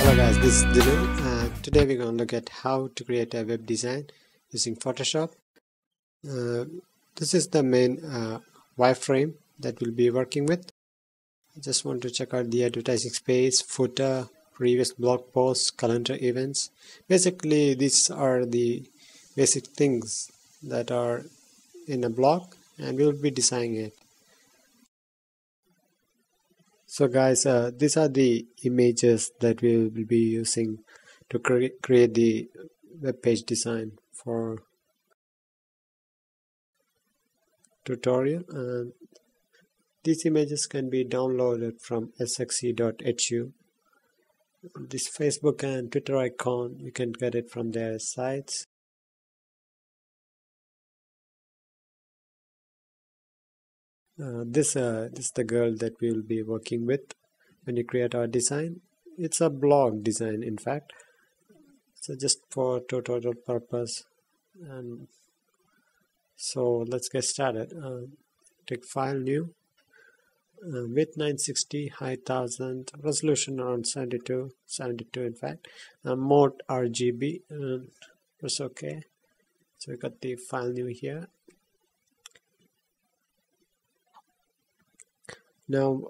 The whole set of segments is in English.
Hello guys, this is Dylan. Today we're going to look at how to create a web design using Photoshop. This is the main wireframe that we'll be working with. I just want to check out the advertising space, footer, previous blog posts, calendar events. Basically, these are the basic things that are in a blog, and we'll be designing it. So guys, these are the images that we will be using to create the web page design for tutorial. And these images can be downloaded from sxe.hu. This Facebook and Twitter icon, you can get it from their sites. This is the girl that we will be working with when you create our design. It's a blog design, in fact, so just for tutorial purpose. And so let's get started. Take file, new, width 960, height 1000, resolution around 72 in fact, mode RGB, and press OK. So we got the file new here. Now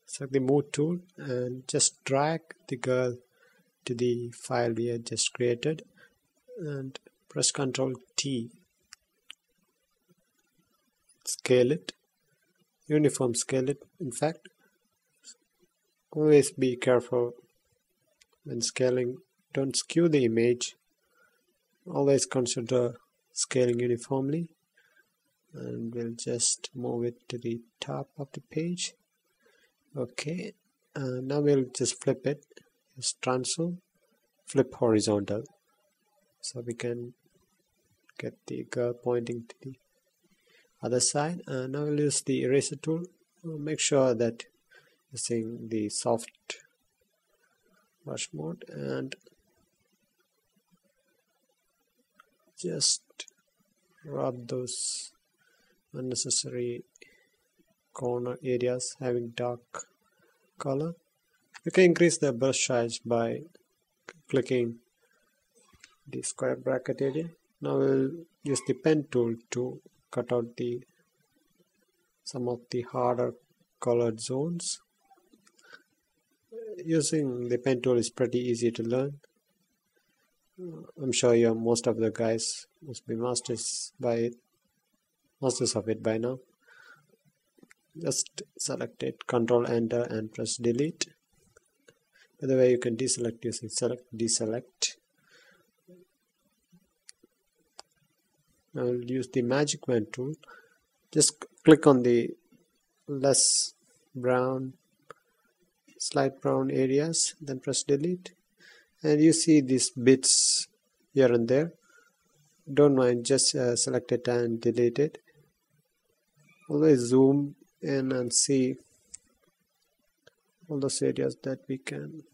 select the move tool and just drag the girl to the file we had just created and press Ctrl T. Scale it, uniform scale it. In fact, always be careful when scaling, don't skew the image, always consider scaling uniformly. And we'll just move it to the top of the page. Okay, now we'll just flip it. Use transform, flip horizontal, so we can get the girl pointing to the other side. Now we'll use the eraser tool. Make sure that using the soft brush mode and just rub those unnecessary corner areas having dark color. You can increase the brush size by clicking the square bracket area. Now we'll use the pen tool to cut out some of the harder colored zones. Using the pen tool is pretty easy to learn. I'm sure most of the guys must be masters of it by now. Just select it, Control Enter, and press Delete. By the way, you can deselect using Select Deselect. I'll use the Magic Wand tool. Just click on the less brown, slight brown areas, then press Delete, and you see these bits here and there. Don't mind, just select it and delete it. Always zoom in and see all those areas that we can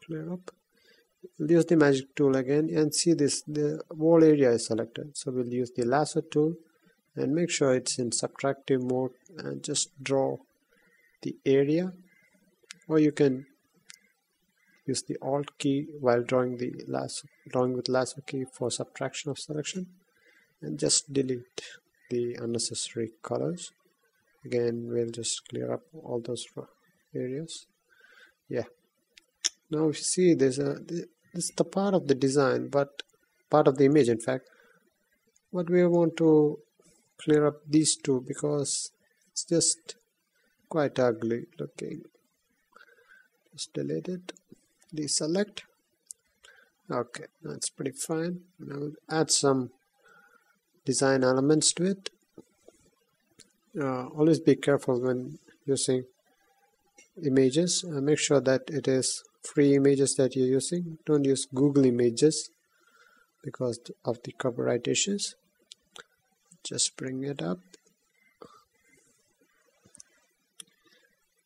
clear up. We'll use the magic tool again and see the whole area is selected. So we'll use the lasso tool and make sure it's in subtractive mode and just draw the area, or you can use the Alt key while drawing with lasso key for subtraction of selection, and just delete the unnecessary colors. Again, we'll just clear up all those areas. Yeah. Now you see this is the part of the design, but part of the image, in fact. But we want to clear up these two because it's just quite ugly looking. Just delete it. Deselect. Okay, that's pretty fine. Now we'll add some design elements to it. Always be careful when using images. Make sure that it is free images that you're using. Don't use Google images because of the copyright issues. Just bring it up.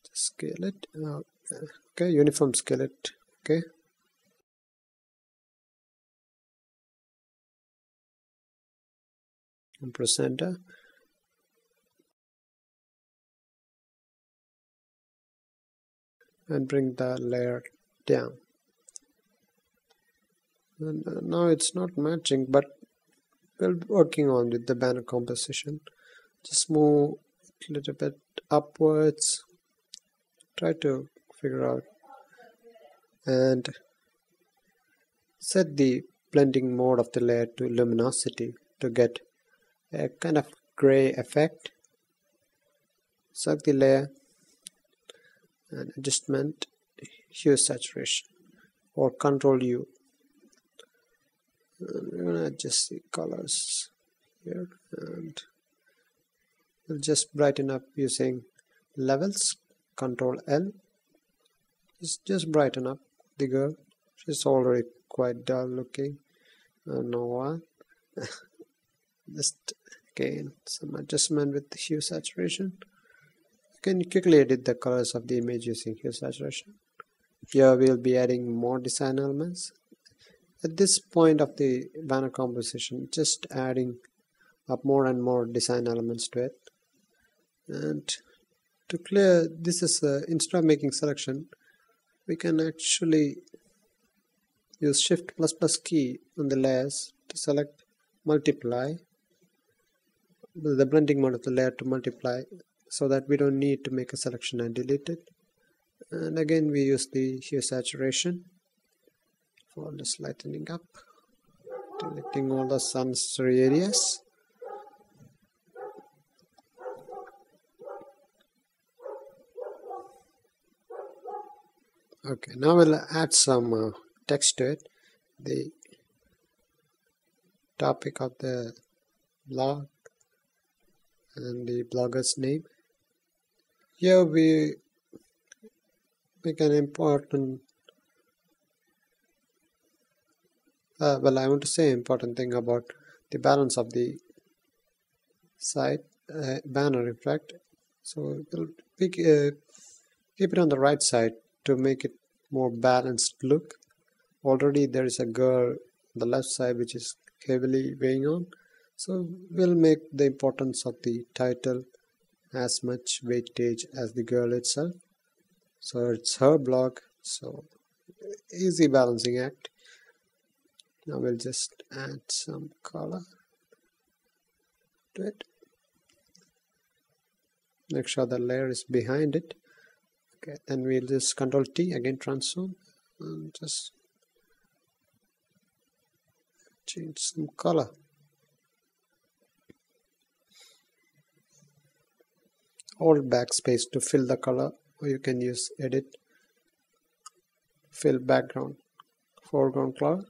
Just scale it. Okay, uniform scale it. Okay. And press enter. And bring the layer down. And now it's not matching, but we're working on with the banner composition. Just move a little bit upwards, try to figure out, and set the blending mode of the layer to luminosity to get a kind of gray effect. Select the layer and adjustment, hue saturation, or Control U. And we're gonna adjust the colors here, and we'll just brighten up using levels, Control L. Just brighten up the girl. She's already quite dull looking. I don't know why. Just again some adjustment with the hue saturation. You can quickly edit the colors of the image using hue saturation. Here we'll be adding more design elements. At this point of the banner composition, just adding up more and more design elements to it. And to clear this is instead of making selection, we can actually use Shift ++ key on the layers to select multiply, the blending mode of the layer to multiply, so that we don't need to make a selection and delete it. And again we use the hue saturation for just lightening up, deleting all the unnecessary areas. Okay, now we'll add some text to it, the topic of the blog and the blogger's name. Here we make an important I want to say important thing about the balance of the site banner, in fact. So we'll keep it on the right side to make it more balanced look. Already there is a girl on the left side which is heavily weighing on, so we'll make the importance of the title as much weightage as the girl itself. So it's her blog, so easy balancing act. Now we'll just add some color to it. Make sure the layer is behind it. Okay, then we'll just Control T, again transform, and just change some color. Hold backspace to fill the color, or you can use edit, fill background, foreground color.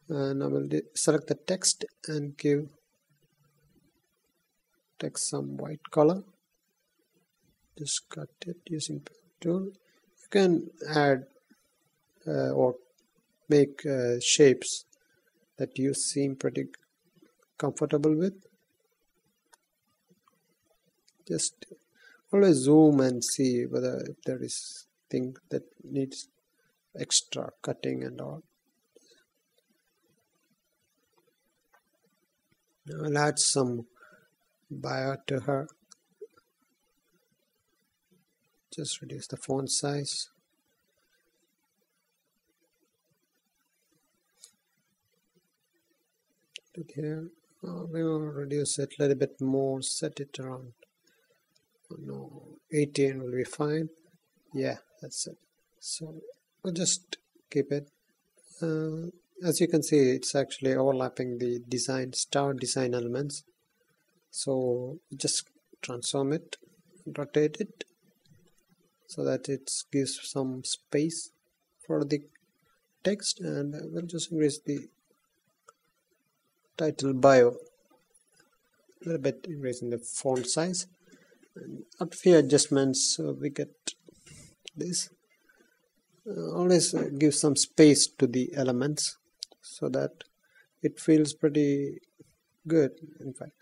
And I will select the text and give text some white color. Just cut it using pen tool. You can add or make shapes that you seem pretty comfortable with. Just always zoom and see whether if there is thing that needs extra cutting and all. Now I'll add some bio to her. Just reduce the font size. Here, we will reduce it a little bit more, set it around, 18 will be fine. Yeah, that's it. So we'll just keep it. As you can see, it's actually overlapping the star design elements. So just transform it, rotate it, so that it gives some space for the text, and we'll just increase the title bio a little bit, increasing the font size. And up here adjustments, we get this. Always give some space to the elements so that it feels pretty good. In fact,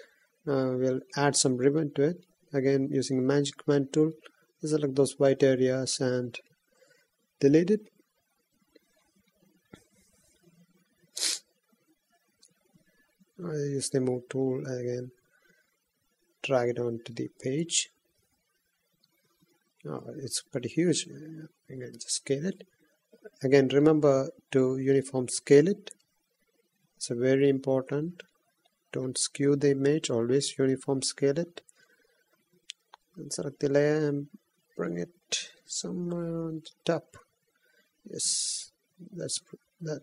we'll add some ribbon to it. Again, using the magic command tool, select those white areas and delete it. I use the move tool again, drag it onto the page. Oh, it's pretty huge. I can just scale it. again, remember to uniform scale it. It's very important. Don't skew the image, always uniform scale it. And select the layer and bring it somewhere on the top. Yes, that's that.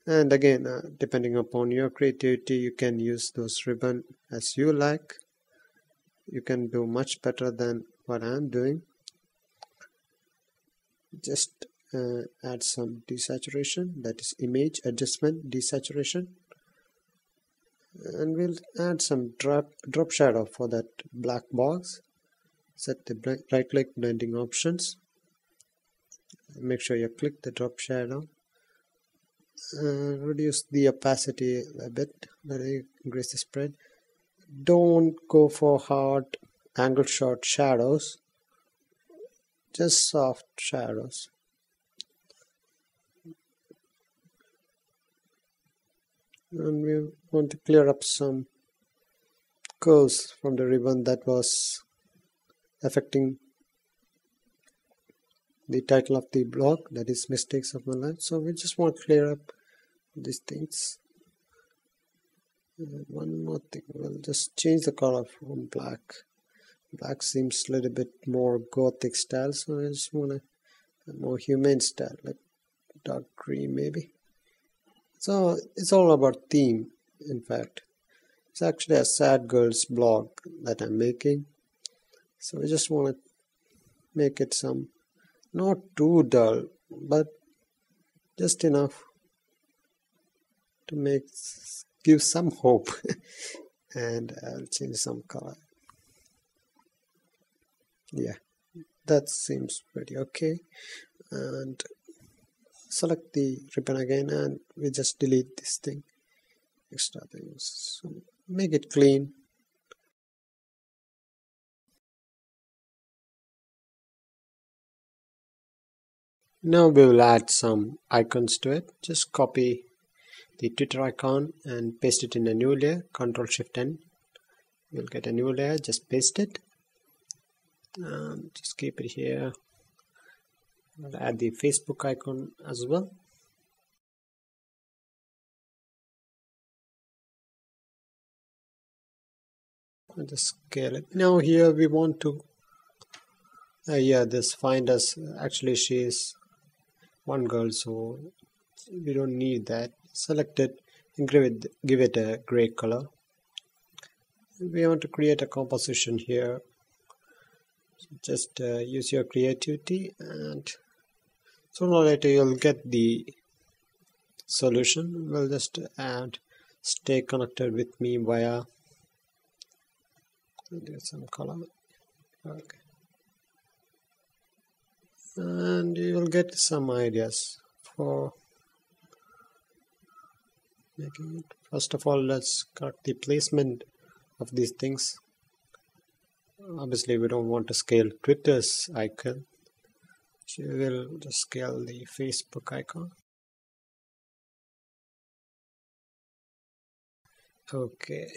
And again, depending upon your creativity, you can use those ribbon as you like. You can do much better than what I'm doing. Just add some desaturation, that is image adjustment desaturation, and we'll add some drop shadow for that black box. Set the right click blending options, make sure you click the drop shadow, reduce the opacity a bit, increase the spread. Don't go for hard angle shot shadows, just soft shadows. And we want to clear up some curves from the ribbon that was affecting the title of the blog, that is mistakes of my life. So we just want to clear up these things. One more thing, we'll just change the color from black. Black seems a little bit more gothic style, so I just want a more humane style, like dark green maybe. So it's all about theme. In fact, it's actually a sad girl's blog that I'm making, so I just want to make it some not too dull, but just enough to give some hope. And I'll change some color. Yeah, that seems pretty okay. And select the ribbon again, and we just delete this thing, extra things. So make it clean. Now we will add some icons to it. Just copy the Twitter icon and paste it in a new layer. Ctrl Shift N. You'll get a new layer. Just paste it and just keep it here. I'll add the Facebook icon as well. I'll just scale it. Now here we want to this find us. Actually, she is one girl, so we don't need that. Select it and give it a gray color. We want to create a composition here. So just use your creativity, and sooner or later you'll get the solution. We'll just add stay connected with me via, get some color. Okay. And you will get some ideas for making it. First of all, let's correct the placement of these things. Obviously, we don't want to scale Twitter's icon, so we will just scale the Facebook icon. Okay,